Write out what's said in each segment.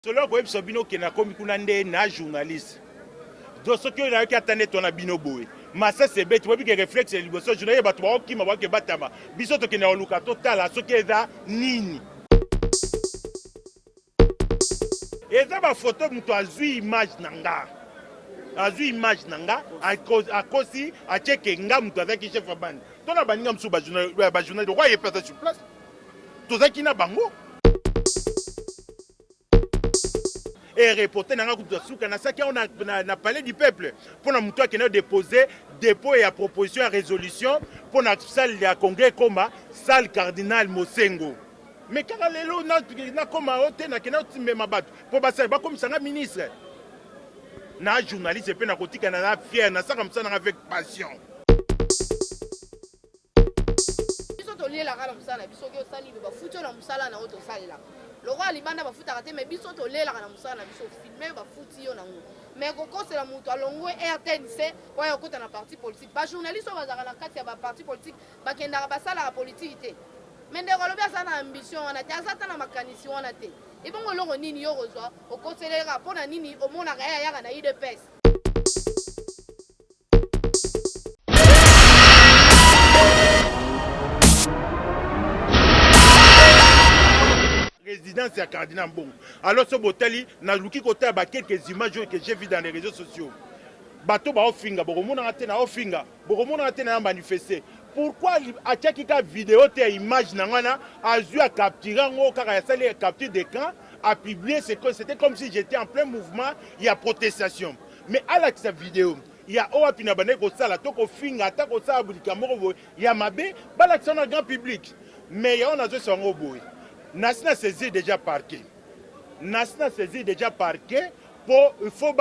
Solo ko yebisa bino ke na komi kuna nde na journaliste. Do soki na yoki atane to na bino boye. Masa se beti webi ke réflexe liboso journaliste batu ba okima ba ke batama. Biso to ke na oluka totala soki eza nini. Eza ba photo muto azui image nanga. Azui image nanga akosi acheke nga muto azaki chef wa bande. Tona baninga msu ba journaliste do kwa yepesa sur place. Tozaki na bango. Et reporter dans la palais du peuple pour nous qui nous déposer dépôt et à proposition à résolution pour la salle de congrès comme salle cardinal Mosengo. Mais quand les na comme hôtel na kena timema batu pour basa ba comme ça ministre na journaliste pe na kotika na fier na ça comme ça avec passion. Biso to lela kala musala biso ke osali ba futo na musala na auto salela. Le roi libanda ba futa raté mais biso to lela kana musala biso filmer ba futi yo nango mais koko c'est la mutu alongo RTNC kwa yokota na parti politique ba journaliste ba zaka na kati ya ba parti politique ba kenda ba sala la politique té mais ndeko lobi asa na ambition wana té asa na makanisi wana té ibongo longo nini yo rozwa okotelera pona nini omona kaya yaka na IDPS. Résidence à Cardinal Mbongo. Alors ce botali na luki côté ba quelques images que j'ai vues dans les réseaux sociaux. Bato ba ofinga boromona ngate na ofinga, boromona ngate na manifester. Pourquoi a tchakika vidéo te image na ngana azu a capturer ngo kaka ya sali capture d'écran a publier c'était comme si j'étais en plein mouvement, il y a protestation. Mais à la cette vidéo il y a owapi na bane ko sala to ko finga ta ko sala bulika moko il y a mabe bala na grand public. Mais on a zo songo boy. Nasna saisi déjà parquet. Nasna saisi déjà parquet pour il faut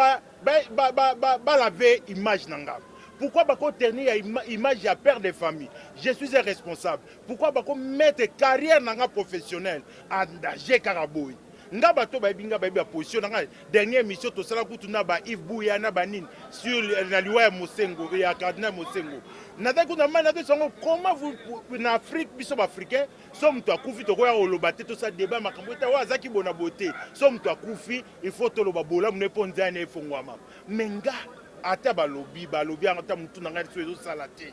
laver image nanga. Pourquoi bako tenir image à père de famille? Je suis un responsable. Pourquoi bako mettre carrière nanga professionnelle en danger karaboui? Nga bato ba binga ba position nanga dernière mission to sala kutu na ba Yves Bouya na banine sur la loi Mosengo et à Cardinal Mosengo. Nada kuna mana de songo comment vous en Afrique biso africain somme to akufi to koya olobate to sa débat makambo ta wa zaki bona beauté somme to akufi il faut to loba bola mne ponza na efongwama menga ata balobi ata mutu nanga so ezo salate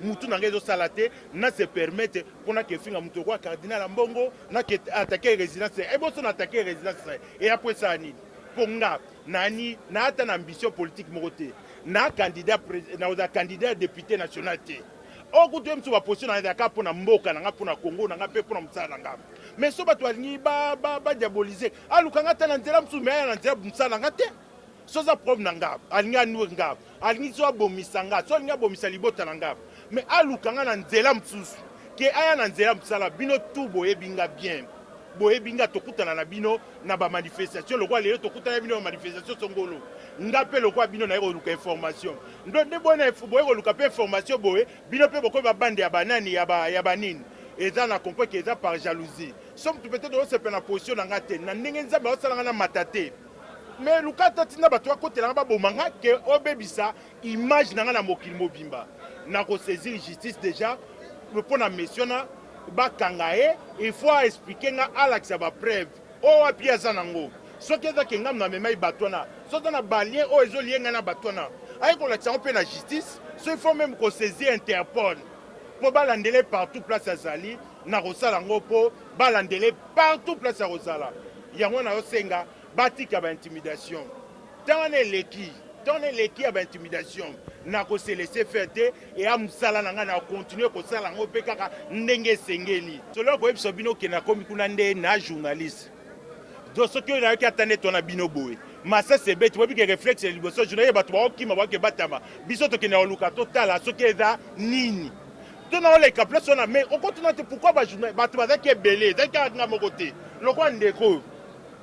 mutu nanga ezo salate na se permettre pona ke finga mutu kwa Cardinal Mbongo na ke attaquer résidence et bon son attaquer résidence et après ça ni ponga nani na ata na ambition politique mokote na candidat na candidat député national té o kutu mtu wa position na ka pona mboka na pona Congo na pe pona msala nga mais so bato alingi ba diaboliser alukanga ta na nzela msu me na nzela msala nga té so za problème na nga alingi anu nga alingi so bomisa nga so alingi bomisa libota na nga mais alukanga na nzela msusu ke aya na nzela msala bino tout boye binga bien boye binga tokutana na bino na ba manifestation lokwa lelo tokutana bino na manifestation songolo ngape lokwa bino na yeko luka information ndo de bona boye ko luka pe information boye bino pe boko ba bande ya banani ya banini eza na comprendre que eza par jalousie somme peut-être do se pe na position na ngate na ndenge nzaba osala na matate mais lukata tina bato akotela ba bomanga ke obebisa image na mokili mobimba na ko saisir justice déjà pour na messiona bakangae il faut expliquer nga Alex ba preuve o apia zanango soki eza ke ngam na memai batona soki na balien o ezo lienga na batona ay ko la tsango pe na justice so il faut même ko saisir Interpol pour balandele partout place azali na rosala ngo po balandele partout place rosala yango na osenga batika ba intimidation dans les à intimidation na ko se laisser faire et à musala nanga na continuer ko sala ngo pe kaka ndenge sengeli solo ko ebiso bino ke na komi kuna nde na journaliste do soki na yoki atane to na bino boye masa se beti webi ke réflexe liboso journaliste bato ba okima ba ke batama biso to ke na oluka totala soki eza nini to na ole ka place on a mais on continue pourquoi ba journaliste bato bazaki ebele zaki nga moko te lokwa ndeko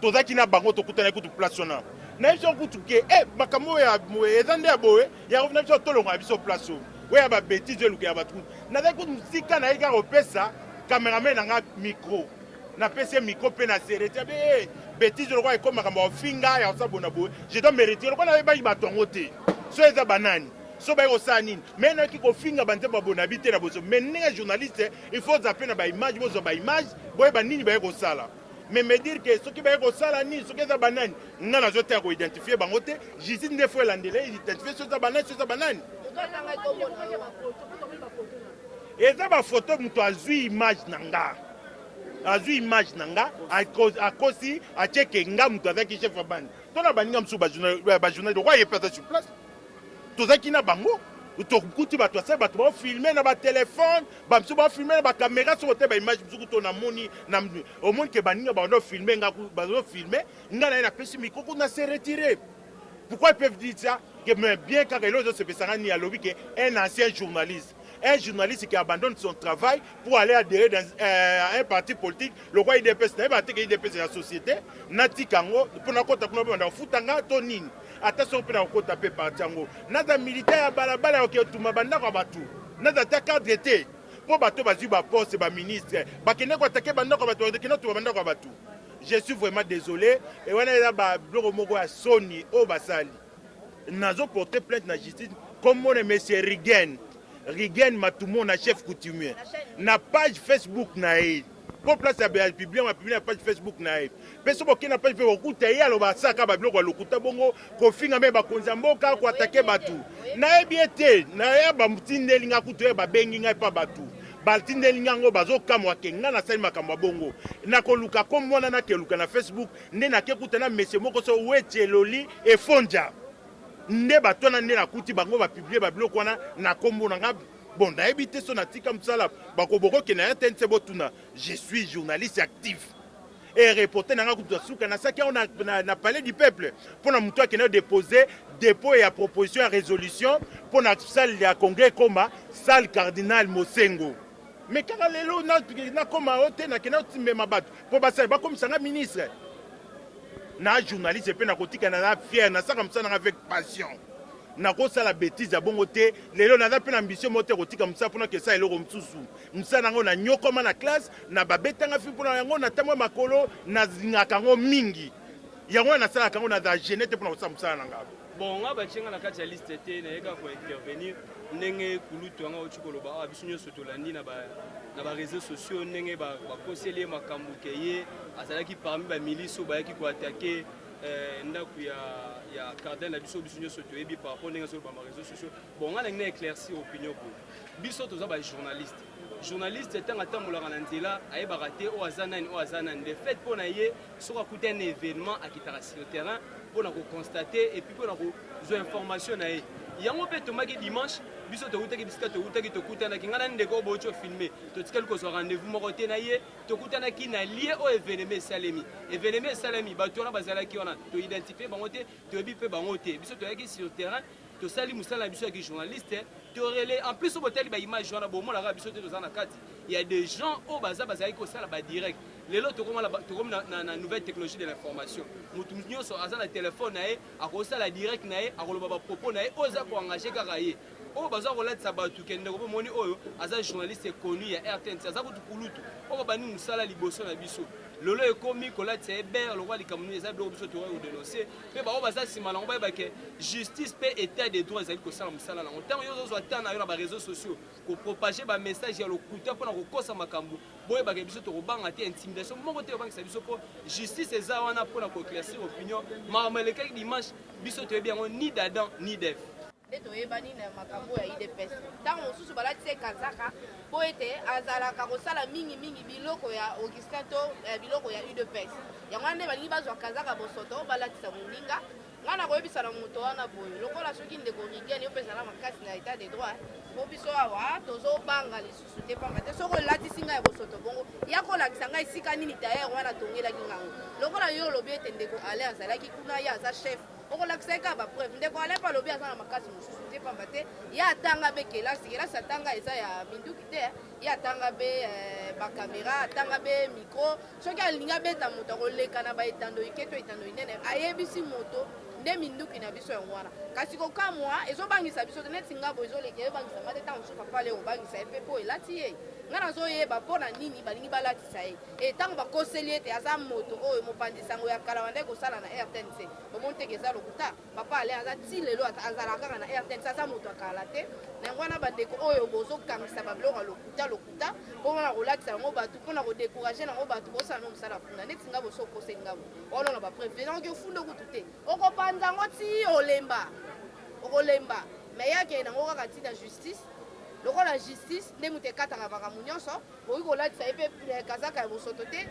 to zaki na bango to kutana kutu place on a na biso kutu ke makambo ya ezande ya boye ya revena biso tolonga biso place we ya ba bêtise luka ya batu na zaki kutu musika na yika opesa cameraman nga micro na pese micro pe na serete be bêtise lokwa eko makambo ofinga ya osabona boye je dois mériter lokwa na ba batongo te so eza banani so ba ko sa nini mais na ki ko finga bante ba bona bité na boso mais ninga journaliste il faut zapper na ba image bozo ba image boye ba nini ba ko sala mais me dire que soki baye kosala nini soki eza banani nga nazotaka koidentifie bango te justice nde fo elandela identifie so eza banani so eza banani eza bafoto moto azwi image na nga azwi image na nga akosi atieke nga moto azalaki chef ya bande to na baninga mosusu bajournaliste okwa ye pesa sur place tozalaki na bango tokuti bato asali bato bafilme na batelefone bamisusu bafilme na bakamera soko te baimage mosuku to namoni omoni ke baninga bazofilme nga na ye napesi mikoko na se retire. Pourquoi ils peuvent dire ça? Mais bien quand il y a un ancien journaliste. Un journaliste qui abandonne son travail pour aller adhérer dans un parti politique, le roi IDPS, c'est la société, Nati Kango, pour la côte de Futanga, Tonine, attention pour la côte de Partango. Nada militaire à Balabala, qui est tout Mabanda Rabatu. Nada cadre été. Pour bateau, bazuba poste, ba ministre, bakene ko attaquer banda ko bateau, de notre banda ko batu. Je suis vraiment désolé. Et on a là Bloromogo à Sony, au Basali. Nous avons porté plainte dans la justice. Comme on est M. Rigen Matumo, na chef coutumier. Na page Facebook naïe. Pour place à publier la page Facebook naïe. Personne qui n'a pas fait beaucoup de temps, alors ça ka bablo ko lokuta bongo ko finga me ba konzambo ka ko attaquer batu. Naïe bien té, naïe ba mutinde linga kutu ba bengi ngai pa batu. Baltinde lingango bazo kamwa kenga na sali makambo bongo na koluka komona na keluka na Facebook nde na kekuta na monsieur moko so weche loli e fonja nde batona nde na kuti bango ba publier ba biloko wana na kombo na nga bon na ebité so na tika msala bakoboko ke na intense botuna je suis journaliste actif et reporter na nga kutu suka na saki on na palais du peuple pour na muto ke na déposer dépôt et à proposition à résolution pour na salle ya congrès comme salle cardinal Mosengo. Mais quand les na comme hôtel na kena timema bato pour basali ba comme sanga ministre na journaliste pe na kotika na fier na saka msana avec passion na ko sala bêtise ya bongo te lelo na pe na ambition mote kotika msana pona ke sa eloko msusu msana ngo na nyokoma na classe na babetanga fi pona yango na tamwe makolo na zingaka ngo mingi yango na sala kango na da genete pona ko msana na ngabo bon nga bachenga na kati ya liste te na yeka ko intervenir ndenge kulutu anga ochikoloba biso nyonso tolandi na ba réseaux sociaux ndenge ba koseli makambo keye azalaki parmi ba milice bayaki ko attaquer ndaku ya cardin na biso nyonso toyebi par rapport ndenge so ba réseaux sociaux bon nga ndenge éclaircir opinion pour biso toza ba journaliste tanga tambolaka na nzela ayebaka te o azanani de fait mpo na ye soki akuta un événement akitaka sur le terrain pour constater et puis pour avoir information na ye yango pe tomaki dimanche biso tokutaki bisika tokutanaki ngana ndeko bocho filmer totikali kozwa rendez-vous moko te na ye tokutanaki na lié au événement esalemi bato wana bazalaki wana toidentifie bango te toyebi mpe bango te biso toyaki sur terrain tosali musala na biso yaki journaliste torele en plus obotali ba image wana bomonaka biso te toza na kati il y a des gens au bazalaki kosala ba direct lelo tokomi na nouvelle technologie de l'information mutu nyonso aza na téléphone na ye akosala direct na ye akoloba bapropos na ye oyo aza koengage kaka ye oyo baza kolatisa bato kende ko bomoni oyo aza journaliste connu ya RTNC aza kutu kulutu oyo bani musala liboso na biso lolo ekomi kolatisa ebert lokwa likambo eza biloko biso tokoki kodénonce mpe bao baza nsima nango bayebake justice mpe état des droits ezali kosala mosala nango ntango yo ozozwa ta na yo na baréseaux sociaux kopropage bamessage ya lokuta mpona kokosa makambo boyebake biso tokobanga te intimidation moko te obangisa biso mpo justice eza wana mpona koéclaircir opinion makambo elekaki dimanche biso toyebi yango ni d'Adam ni d'Ève nde toyebani na makambo ya idps ntango mosusu balatisa ekazaka mpo ete azalaka kosala mingimingi biloko ya augustin to biloko ya udps yango wana nde balingi bazwa kazaka bosoto balatisa moninga ngai nakoyebisa na moto wana boye lokola soki ndeko rigeni opesana makasi na état de droit po biso awa tozobanga lisusu te pamba te soki olatisi ngai ya bosoto bongo ya kolakisa ngai esika nini tayere wana tongelaki ngango lokola yo olobi ete ndeko ale azalaki kuna ye aza chef okolakisa eka bapreuve ndeko ale mpe alobi aza na makasi mosusu te pamba te ye atanga mpe kelasi atanga eza ya minduki te ye atanga mpe bakamera atanga mpe micro soki alingi abeta moto akoleka na baetandoi ke to etandoi nene ayebisi moto nde minduki na biso yango wana kasi kokamwa ezobangisa biso te neti ngabo ezoleka ebangisa mate ntango mosusu papa le obangisa ye mpe mpo elati ye nga nazoyeba mpo na nini balingi balatisa ye etango bakoseli ete aza moto oyo mopanzisango ya kala wanda ekosala na RTNC omoni teke eza lokuta papa ale aza ti lelo azala kaka na RTNC aza moto akala te na yango wana bandeko oyo bozokangisa babiloko ya lokuta mpona kolatisa yango bato mpona kodécourage nango bato bosala no mosala kuna neti nga bosokoseli ngabo olona bapreférence oki ofunda kutu te okopanza yango ti okolemba me yake nango kaka ti na justice lokola justice nde moto ekataka makambo nyonso okoki kolatisa ye mpe kazaka ya bosoto te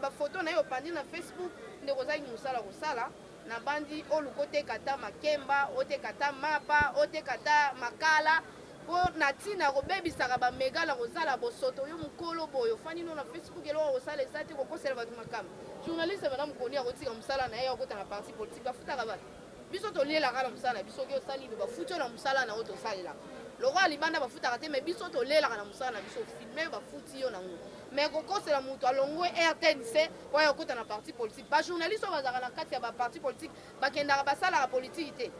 bafoto na ye opandi na Facebook nde kozalaki mosala kosala na bandi oluka oteka ta makemba oteka ta mapa oteka ta makala mpo na ntina kobebisaka bamegala kozala bosoto yo mokolo boye ofandi no na Facebook eloko kosala eza te kokosela bato makambo journaliste bana mokoni akotika mosala na ye akota na parti politique bafutaka bato biso tolelaka na mosala na biso oki osali mpe bafuti oyo na mosala na oyo tosalelaka lokola libanda bafutaka te me biso tolelaka na mosala na biso filme bafuti yo nango me kokosela moto alongwe RTNC oyo akota na parti politique bajournaliste oyo bazalaka na kati ya baparti politique bakendaka basalaka politiki te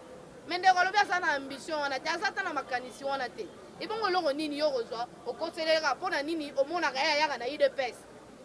me ndeko alobi aza na ambition wana te aza ta na makanisi wana te ebongo eloko nini yo kozwa okoseleka mpo na nini omonaka ye ayaka na UDPS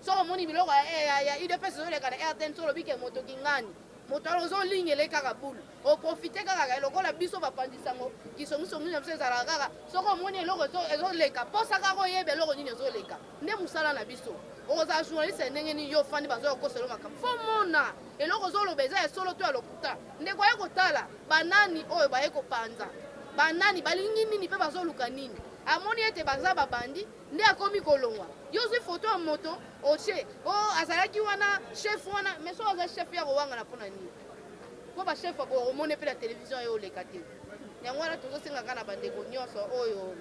soko omoni biloko ya UDPS ozoleka na RTNC olobi ke moto kingani moto ozolinyele kaka bulu oprofite kaka lokola biso bapandisango kisongisongi na biso ezalaka kaka soko omoni eloko ezoleka posa kaka oyeba eloko nini ezoleka nde mosala na biso okozala journaliste ndenge nini yo ofandi bazoya kokosela makambo fo mona eloko ozoloba eza ya solo to ya lokuta ndeko aye kotala banani oyo baye kopanza banani balingi nini mpe bazoluka nini amoni ete baza babandi nde akomi kolongwa yo ozwi foto ya moto oche azalaki wana chef wana mais so aza chef ya kowangana mpona nini mpo bachef omoni mpe na televizio yo oleka te yango wana tozosengaka na bandeko nyonso oyo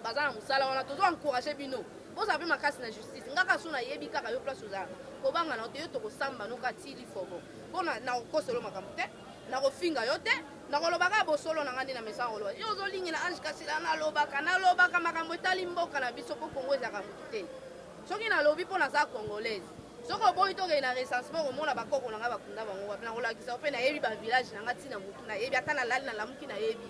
baza na mosala wana tozoencourage bino bozala mpe makasi na justice ngaka so nayebi kaka yo place ozala kobangana te yo tokosamba noka tili fobo mpona na kokoselo makambo te na kofinga yo te na kolobaka bosolo na ngandi na mesa koloba yo ozolingela Ange Kasila nalobaka makambo etali mboka na biso mpo kongo ezaka motu te soki nalobi mpo naza congolaise soki oboyi tokei na recensement komona bakoko na ngai bakunda bango na kolakisa mpe nayebi bavillage na ngai ntina motu nayebi ata nalali nalamuki nayebi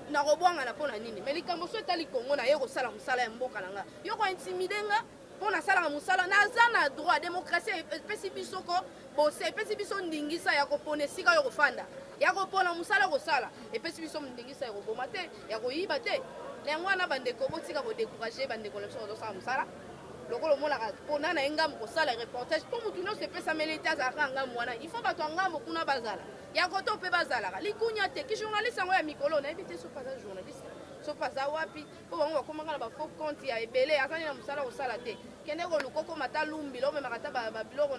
nakobwangana mpo na nini me likambo so etali kongo naye kosala mosala ya mboka na ngai yo kointimide nga mpo nasalaka mosala naza na droit démocratie epesi biso ko bose epesi biso ndingisa ya kopona esika yo kofanda ya kopona mosala kosala epesi biso ndingisa ya koboma te ya koyiba te na yango wana bandeko botika kodécourage bandeko na biso bazosala mosala lokolo omonaka mpona na ye ngambo kosala reportage mpo motu nyonso epesameli te azalaka ngambo wana ifo bato ya ngambo kuna bazala ya koto mpe bazalaka likunya te ki journaliste yango ya mikolo nayebi te soki aza journaliste soki aza wapi mpo bango bakomaka na bafaux compte ya ebele azali na mosala kosala te kende koluka okoma ta lumbila omemaka ta babiloko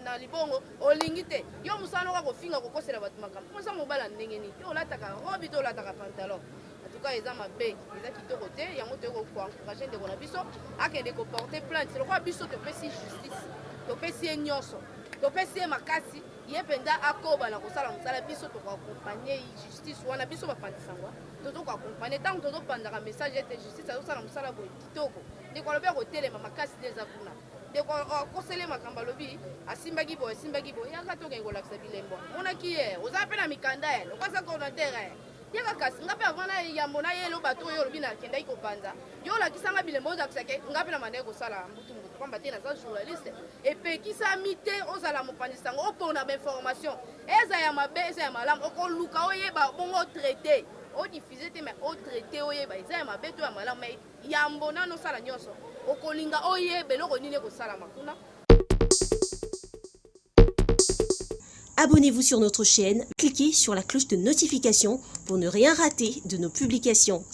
na libongo olingi te yo mosala oka kofinga kokosela bato makambo mposa mobala ndenge nini te olataka robi te olataka pantalon atuka eza mabe eza kitoko te yango toyeko koencourage ndeko na biso akende koporte plainte lokola biso topesi justice topesi ye nyonso topesi ye makasi ye mpenza akoba na kosala mosala biso tokoakompagne justice wana biso bapandisango tozokoakompagne ntango tozopanzaka message ete justice azosala mosala boye kitoko ndeko alobi akotelema makasi nde eza kuna ndeko akosele makambo alobi asimbaki boye yaka tokende kolakisa bilembo monaki ye ozala mpe na mikanda ye lokwasa coordinatere ye yaka kasi nga mpe avana yambo na ye lo bato oyo olobi nakendaki kopanza yo olakisanga bilembo ozakisake nga mpe na mandaki kosala mbutumbutu pamba te naza journaliste epekisami te ozala mopanzisango opona bainformation eza ya mabe eza ya malamu okoluka oyeba bongo traité odiffuze te mais otraité oyeba eza ya mabe to ya malamu mais yambo nano osala nyonso okolinga oyeba eloko nini ekosalama kuna. Abonnez-vous sur notre chaîne, cliquez sur la cloche de notification pour ne rien rater de nos publications.